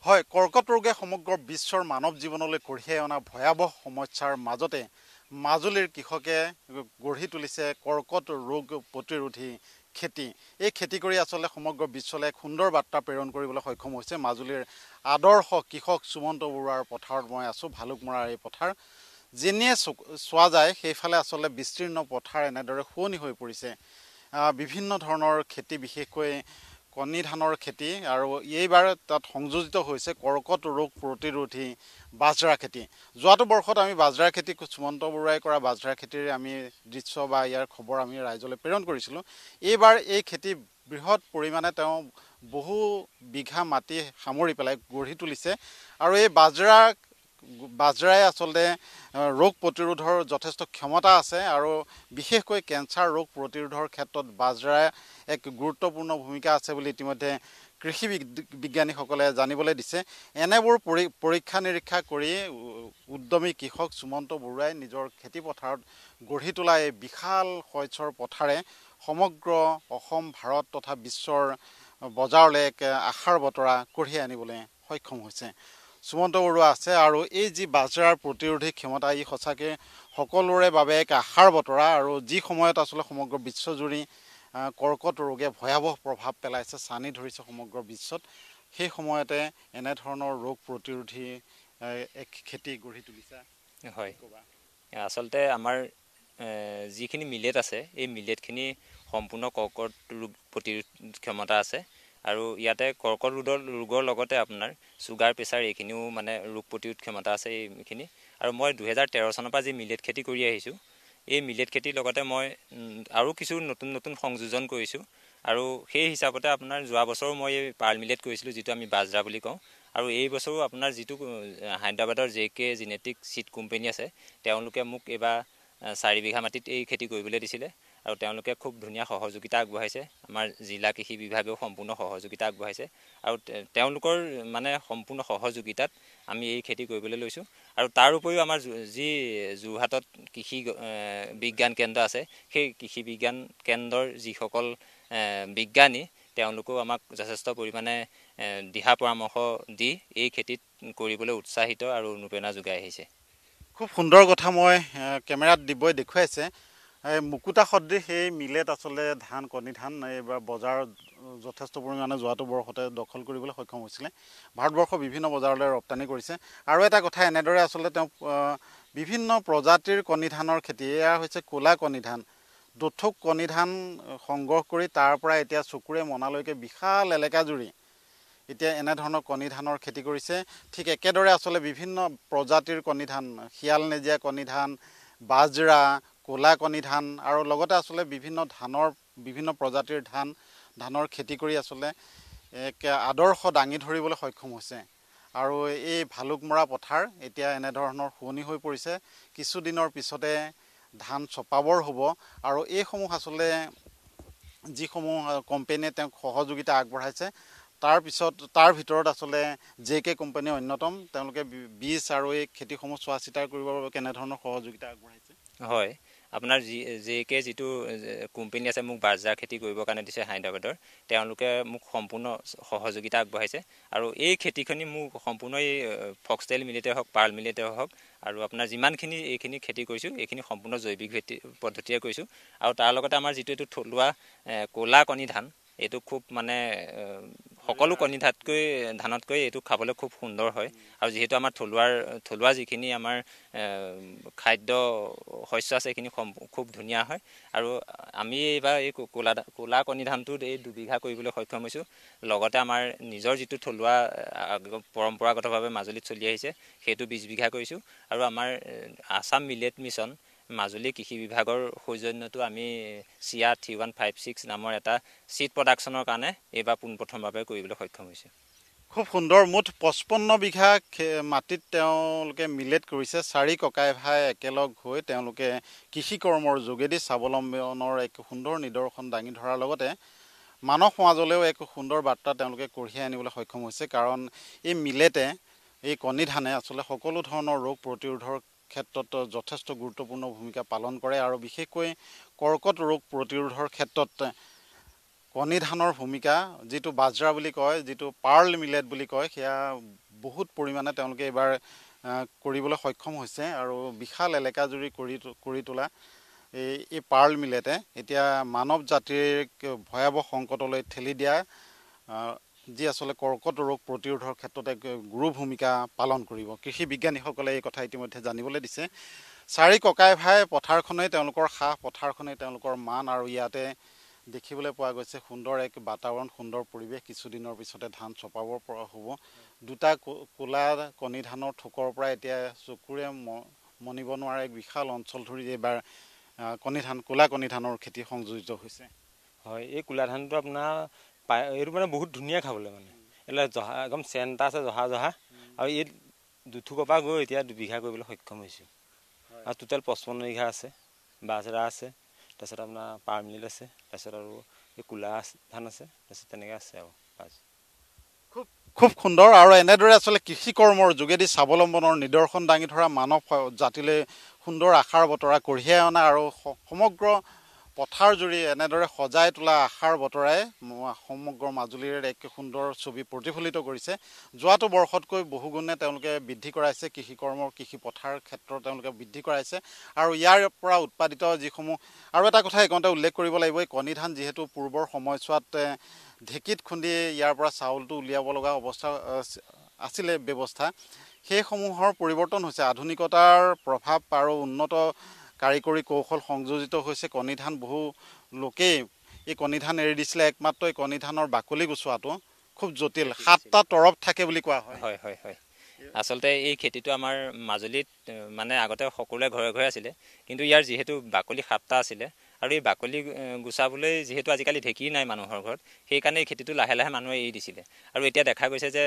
হয়, কৰ্কট ৰোগে সমগ্ৰ বিশ্বৰ মানৱ জীৱনলৈ কঢ়িয়াই অনা ভয়াৱহ সমস্যাৰ মাজতে মাজুলীৰ কৃষকে গঢ়ি তুলিছে কৰ্কট ৰোগ প্ৰতিৰোধী খেতি। এই খেতি কৰি আচলতে সমগ্ৰ বিশ্বলৈ এক সুন্দৰ বাৰ্তা প্ৰেৰণ কৰিবলৈ সক্ষম হৈছে। মাজুলীৰ আদৰ্শ কৃষক সুমন্ত বৰুৱাৰ পথাৰত মই আছোঁ, ভালুকমৰাৰ এই পথাৰ। যেনিয়ে চোৱা যায় সেইফালে আচলতে বিস্তীৰ্ণ পথাৰ এনেদৰে শুৱনি হৈ পৰিছে। বিভিন্ন ধৰণৰ খেতি, বিশেষকৈ কণী ধানৰ খেতি, আৰু এইবাৰ তাত সংযোজিত হৈছে কৰ্কট ৰোগ প্ৰতিৰোধী বাজৰা খেতি। যোৱাটো বৰ্ষত আমি বাজৰা খেতি, সুমন্ত বৰুৱাই কৰা বাজৰা খেতিৰ আমি দৃশ্য বা ইয়াৰ খবৰ আমি ৰাইজলৈ প্ৰেৰণ কৰিছিলোঁ। এইবাৰ এই খেতি বৃহৎ পৰিমাণে তেওঁ বহু বিঘা মাটি সামৰি পেলাই গঢ়ি তুলিছে, আৰু এই বাজৰাই আচলতে ৰোগ প্ৰতিৰোধৰ যথেষ্ট ক্ষমতা আছে, আৰু বিশেষকৈ কেঞ্চাৰ ৰোগ প্ৰতিৰোধৰ ক্ষেত্ৰত বাজৰাই এক গুৰুত্বপূৰ্ণ ভূমিকা আছে বুলি ইতিমধ্যে কৃষি বিজ্ঞানীসকলে জানিবলৈ দিছে। এনেবোৰ পৰীক্ষা নিৰীক্ষা কৰি উদ্যমী কৃষক সুমন্ত বৰুৱাই নিজৰ খেতি পথাৰত গঢ়ি তোলা এই বিশাল শস্যৰ পথাৰে সমগ্ৰ অসম, ভাৰত তথা বিশ্বৰ বজাৰলৈ এক আশাৰ বতৰা কঢ়িয়াই আনিবলৈ সক্ষম হৈছে। সুমন্ত বৰুৱা আছে, আৰু এই যি বাজৰাৰ প্ৰতিৰোধী ক্ষমতা, ই সঁচাকৈ সকলোৰে বাবে এক আশাৰ বতৰা। আৰু যি সময়ত আচলতে সমগ্ৰ বিশ্বজুৰি কৰ্কট ৰোগে ভয়াৱহ প্ৰভাৱ পেলাইছে, চানি ধৰিছে সমগ্ৰ বিশ্বত, সেই সময়তে এনেধৰণৰ ৰোগ প্ৰতিৰোধী এক খেতি গঢ়ি তুলিছে। হয়, আচলতে আমাৰ যিখিনি মিলেট আছে, এই মিলেটখিনি সম্পূৰ্ণ কৰ্কট ৰোগ প্ৰতিৰোধ ক্ষমতা আছে, আৰু ইয়াতে কৰ্কট ৰোগৰ লগতে আপোনাৰ চুগাৰ, প্ৰেছাৰ এইখিনিও মানে ৰোগ প্ৰতিৰোধ ক্ষমতা আছে এইখিনি। আৰু মই 2013 চনৰ পৰা যি মিলেট খেতি কৰি আহিছোঁ, এই মিলেট খেতিৰ লগতে মই আৰু কিছু নতুন সংযোজন কৰিছোঁ। আৰু সেই হিচাপতে আপোনাৰ যোৱা বছৰো মই এই পাৰ্ল মিলেট কৰিছিলোঁ, যিটো আমি বাজৰা বুলি কওঁ। আৰু এই বছৰো আপোনাৰ যিটো হায়দৰাবাদৰ JK জেনেটিক চিড কোম্পানী আছে, তেওঁলোকে মোক এইবাৰ 4 বিঘা মাটিত এই খেতি কৰিবলৈ দিছিলে, আৰু তেওঁলোকে খুব ধুনীয়া সহযোগিতা আগবঢ়াইছে। আমাৰ জিলা কৃষি বিভাগেও সম্পূৰ্ণ সহযোগিতা আগবঢ়াইছে, আৰু তেওঁলোকৰ মানে সম্পূৰ্ণ সহযোগিতাত আমি এই খেতি কৰিবলৈ লৈছোঁ। আৰু তাৰ উপৰিও আমাৰ যি যোৰহাটত কৃষি বিজ্ঞান কেন্দ্ৰ আছে, সেই কৃষি বিজ্ঞান কেন্দ্ৰৰ যিসকল বিজ্ঞানী, তেওঁলোকেও আমাক যথেষ্ট পৰিমাণে দিহা পৰামৰ্শ দি এই খেতিত কৰিবলৈ উৎসাহিত আৰু অনুপ্ৰেৰণা যোগাই আহিছে। খুব সুন্দৰ কথা মই কেমেৰাত দিবই দেখুৱাইছে। মুকুতা সদৃশ সেই মিলেট আচলতে ধান, কণী ধান এইবাৰ বজাৰত যথেষ্ট পৰিমাণে যোৱাটো বৰ্ষতে দখল কৰিবলৈ সক্ষম হৈছিলে। ভাৰতবৰ্ষৰ বিভিন্ন বজাৰলৈ ৰপ্তানি কৰিছে। আৰু এটা কথা, এনেদৰে আচলতে তেওঁ বিভিন্ন প্ৰজাতিৰ কণী ধানৰ খেতি, এয়া হৈছে ক'লা কণী ধান, দুঠুক কণী ধান সংগ্ৰহ কৰি তাৰ পৰা এতিয়া চকুৰে মনালৈকে বিশাল এলেকা জুৰি এতিয়া এনেধৰণৰ কণী ধানৰ খেতি কৰিছে। ঠিক একেদৰে আচলতে বিভিন্ন প্ৰজাতিৰ কণী ধান, শিয়াল নেজীয়া কণী ধান, বাজৰা, ক'লা কণী ধান, আৰু লগতে আচলতে বিভিন্ন প্ৰজাতিৰ ধানৰ খেতি কৰি আচলতে এক আদৰ্শ দাঙি ধৰিবলৈ সক্ষম হৈছে। আৰু এই ভালুকমৰা পথাৰ এতিয়া এনেধৰণৰ শুৱনি হৈ পৰিছে। কিছুদিনৰ পিছতে ধান চপাবৰ হ'ব, আৰু এইসমূহ আচলতে যিসমূহ কোম্পানীয়ে তেওঁক সহযোগিতা আগবঢ়াইছে, তাৰ ভিতৰত আচলতে JK কোম্পানী অন্যতম। তেওঁলোকে বীজ আৰু এই খেতিসমূহ চোৱা চিতা কৰিবৰ বাবে কেনেধৰণৰ সহযোগিতা আগবঢ়াইছে? হয়, আপোনাৰ JK যিটো কোম্পানী আছে, মোক বাজৰা খেতি কৰিবৰ কাৰণে দিছে হায়দৰাবাদৰ, তেওঁলোকে মোক সম্পূৰ্ণ সহযোগিতা আগবঢ়াইছে। আৰু এই খেতিখিনি মোক সম্পূৰ্ণ এই ফক্সটেল মিলেটে হওক, পাৰ্ল মিলেটে হওক, আৰু আপোনাৰ যিমানখিনি এইখিনি খেতি কৰিছোঁ, এইখিনি সম্পূৰ্ণ জৈৱিক পদ্ধতিৰে কৰিছোঁ। আৰু তাৰ লগতে আমাৰ যিটো এইটো থলুৱা ক'লা কণী ধান, এইটো খুব মানে সকলো কণী ধানতকৈ এইটো খাবলৈ খুব সুন্দৰ হয়। আৰু যিহেতু আমাৰ থলুৱা যিখিনি আমাৰ খাদ্য শস্য আছে, এইখিনি খুব ধুনীয়া হয়। আৰু আমি এইবাৰ এই ক'লা কণী ধানটোত এই 2 বিঘা কৰিবলৈ সক্ষম হৈছোঁ। লগতে আমাৰ নিজৰ যিটো থলুৱা পৰম্পৰাগতভাৱে মাজুলীত চলি আহিছে, সেইটো 20 বিঘা কৰিছোঁ। আৰু আমাৰ আছাম মিলেট মিছন মাজুলী কৃষি বিভাগৰ সৌজন্যটো আমি চিয়া 3156 নামৰ এটা চিড প্ৰডাকশ্যনৰ কাৰণে এইবাৰ পোনপ্ৰথমভাৱে কৰিবলৈ সক্ষম হৈছোঁ। খুব সুন্দৰ। মুঠ 55 বিঘা মাটিত তেওঁলোকে মিলেট কৰিছে। 4 ককাই ভাই একেলগ হৈ তেওঁলোকে কৃষি কৰ্মৰ যোগেদি স্বাৱলম্বনৰ এক সুন্দৰ নিদৰ্শন দাঙি ধৰাৰ লগতে মানৱ সমাজলৈও এক সুন্দৰ বাৰ্তা তেওঁলোকে কঢ়িয়াই আনিবলৈ সক্ষম হৈছে। কাৰণ এই মিলেটে, এই কণী ধানে আচলতে সকলো ধৰণৰ ৰোগ প্ৰতিৰোধৰ ক্ষেত্ৰত যথেষ্ট গুৰুত্বপূৰ্ণ ভূমিকা পালন কৰে, আৰু বিশেষকৈ কৰ্কট ৰোগ প্ৰতিৰোধৰ ক্ষেত্ৰত কণী ধানৰ ভূমিকা যিটো বাজৰা বুলি কয়, যিটো পাৰ্ল মিলেট বুলি কয়, সেয়া বহুত পৰিমাণে তেওঁলোকে এইবাৰ কৰিবলৈ সক্ষম হৈছে আৰু বিশাল এলেকাজুৰি কৰি তোলা এই পাৰ্ল মিলেটে এতিয়া মানৱ জাতিৰ ভয়াৱহ সংকটলৈ ঠেলি দিয়া যি আচলতে কৰ্কট ৰোগ প্ৰতিৰোধৰ ক্ষেত্ৰত এক গুৰু ভূমিকা পালন কৰিব। কৃষি বিজ্ঞানীসকলে এই কথা ইতিমধ্যে জানিবলৈ দিছে। চাৰি ককাই ভাই পথাৰখনেই তেওঁলোকৰ সাহ, পথাৰখনেই তেওঁলোকৰ মান আৰু ইয়াতে দেখিবলৈ পোৱা গৈছে সুন্দৰ এক বাতাবৰণ, সুন্দৰ পৰিৱেশ। কিছুদিনৰ পিছতে ধান চপাব পৰা হ'ব। দুটা ক'লা কণী ধানৰ থোকৰ পৰা এতিয়া চকুৰে মনিব নোৱাৰা এক বিশাল অঞ্চল ধৰি এইবাৰ ক'লা কণী ধানৰ খেতি সংযোজিত হৈছে। হয়, এই ক'লা ধানটো আপোনাৰ এইটো মানে বহুত ধুনীয়া খাবলৈ, মানে এইবিলাক জহা একদম চেণ্টা আছে, জহা আৰু এই দুথোকৰ পৰা গৈ এতিয়া 2 বিঘা কৰিবলৈ সক্ষম হৈছোঁ। আৰু টোটেল 55 বিঘা আছে, বাজৰা আছে, তাৰপিছত আপোনাৰ পাৰ মিলেট আছে, তাৰপিছত আৰু এই ক'লা ধান আছে, তাৰপিছত তেনেকৈ আছে আৰু খুব সুন্দৰ। আৰু এনেদৰে আচলতে কৃষি কৰ্মৰ যোগেদি স্বাৱলম্বনৰ নিদৰ্শন দাঙি ধৰা মানৱ জাতিলৈ সুন্দৰ আশাৰ বতৰা কঢ়িয়াই অনা আৰু সমগ্ৰ পথাৰ জুৰি এনেদৰে সজাই তোলা আশাৰ বতৰাই সমগ্ৰ মাজুলীৰ এক সুন্দৰ ছবি প্ৰতিফলিত কৰিছে। যোৱাটো বৰ্ষতকৈ বহুগুণে তেওঁলোকে বৃদ্ধি কৰাইছে, কৃষি কৰ্মৰ কৃষি পথাৰ ক্ষেত্ৰত তেওঁলোকে বৃদ্ধি কৰাইছে। আৰু ইয়াৰ পৰা উৎপাদিত যিসমূহ, আৰু এটা কথা এইকণতে উল্লেখ কৰিব লাগিব, এই কণী ধান যিহেতু পূৰ্বৰ সময়ছোৱাত ঢেঁকীত খুন্দি ইয়াৰ পৰা চাউলটো উলিয়াব লগা অৱস্থা আছিলে ব্যৱস্থা, সেইসমূহৰ পৰিৱৰ্তন হৈছে। আধুনিকতাৰ প্ৰভাৱ আৰু উন্নত কাৰিকৰী কৌশল সংযোজিত হৈছে। কণী ধান বহু লোকেই এই কণী ধান এৰি দিছিলে, একমাত্ৰ এই কণী ধানৰ বাকলি গুচোৱাটো খুব জটিল, 7টা তৰপ থাকে বুলি কোৱা হয়। হয় হয় হয়, আচলতে এই খেতিটো আমাৰ মাজুলীত মানে আগতে সকলোৰে ঘৰে ঘৰে আছিলে, কিন্তু ইয়াৰ যিহেতু বাকলি 7টা আছিলে আৰু এই বাকলি গুচাবলৈ যিহেতু আজিকালি ঢেঁকী নাই মানুহৰ ঘৰত, সেইকাৰণে এই খেতিটো লাহে লাহে মানুহে এৰি দিছিলে। আৰু এতিয়া দেখা গৈছে যে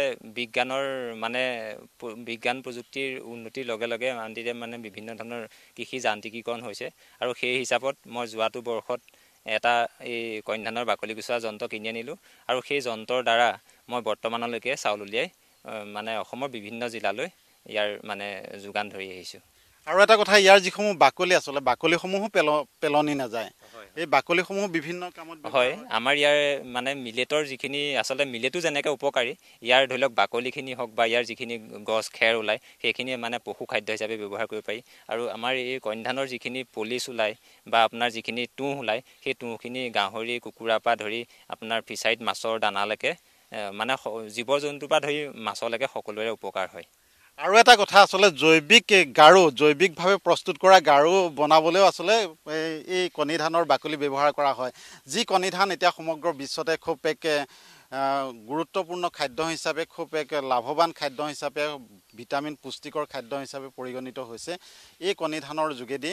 বিজ্ঞান প্ৰযুক্তিৰ উন্নতিৰ লগে লগে মানে বিভিন্ন ধৰণৰ কৃষি যান্ত্ৰিকীকৰণ হৈছে। আৰু সেই হিচাপত মই যোৱাটো বৰ্ষত এটা এই কণী ধানৰ বাকলি গুচোৱা যন্ত্ৰ কিনি আনিলোঁ, আৰু সেই যন্ত্ৰৰ দ্বাৰা মই বৰ্তমানলৈকে চাউল উলিয়াই মানে অসমৰ বিভিন্ন জিলালৈ ইয়াৰ মানে যোগান ধৰি আহিছোঁ। আৰু এটা কথা, ইয়াৰ যিসমূহ বাকলি আচলতে বাকলিসমূহো পেলনি নাযায়, এই বাকলিসমূহ বিভিন্ন কামত হয়। আমাৰ ইয়াৰ মানে মিলেটৰ যিখিনি, আচলতে মিলেটো যেনেকৈ উপকাৰী, ইয়াৰ ধৰি লওক বাকলিখিনি হওক বা ইয়াৰ যিখিনি গছ খেৰ ওলায়, সেইখিনি মানে পশু খাদ্য হিচাপে ব্যৱহাৰ কৰিব পাৰি। আৰু আমাৰ এই কণী ধানৰ যিখিনি পলিচ ওলায় বা আপোনাৰ যিখিনি তুঁহ ওলায়, সেই তুঁহখিনি গাহৰি কুকুৰাৰ পৰা ধৰি আপোনাৰ ফিচাৰীত মাছৰ দানালৈকে মানে জীৱ জন্তুৰ পৰা ধৰি মাছলৈকে সকলোৰে উপকাৰ হয়। আৰু এটা কথা, আচলতে জৈৱিকভাৱে প্ৰস্তুত কৰা গাৰু বনাবলৈও আচলতে এই কণী ধানৰ বাকলি ব্যৱহাৰ কৰা হয়। যি কণী ধান এতিয়া সমগ্ৰ বিশ্বতে খুব এক গুৰুত্বপূৰ্ণ খাদ্য হিচাপে, খুব এক লাভৱান খাদ্য হিচাপে, ভিটামিন পুষ্টিকৰ খাদ্য হিচাপে পৰিগণিত হৈছে। এই কণী ধানৰ যোগেদি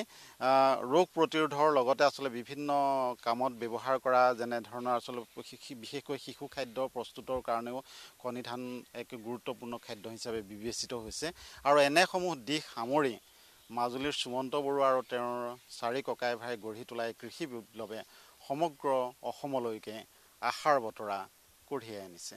ৰোগ প্ৰতিৰোধৰ লগতে আচলতে বিভিন্ন কামত ব্যৱহাৰ কৰা, যেনেধৰণৰ আচলতে বিশেষকৈ শিশু খাদ্য প্ৰস্তুতৰ কাৰণেও কণী ধান এক গুৰুত্বপূৰ্ণ খাদ্য হিচাপে বিবেচিত হৈছে। আৰু এনেসমূহ দিশ সামৰি মাজুলীৰ সুমন্ত বৰুৱা আৰু তেওঁৰ 4 ককাই ভাই গঢ়ি তোলা এই কৃষি বিপ্লৱে সমগ্ৰ অসমলৈকে আশাৰ বতৰা কঢ়িয়াই আনিছে।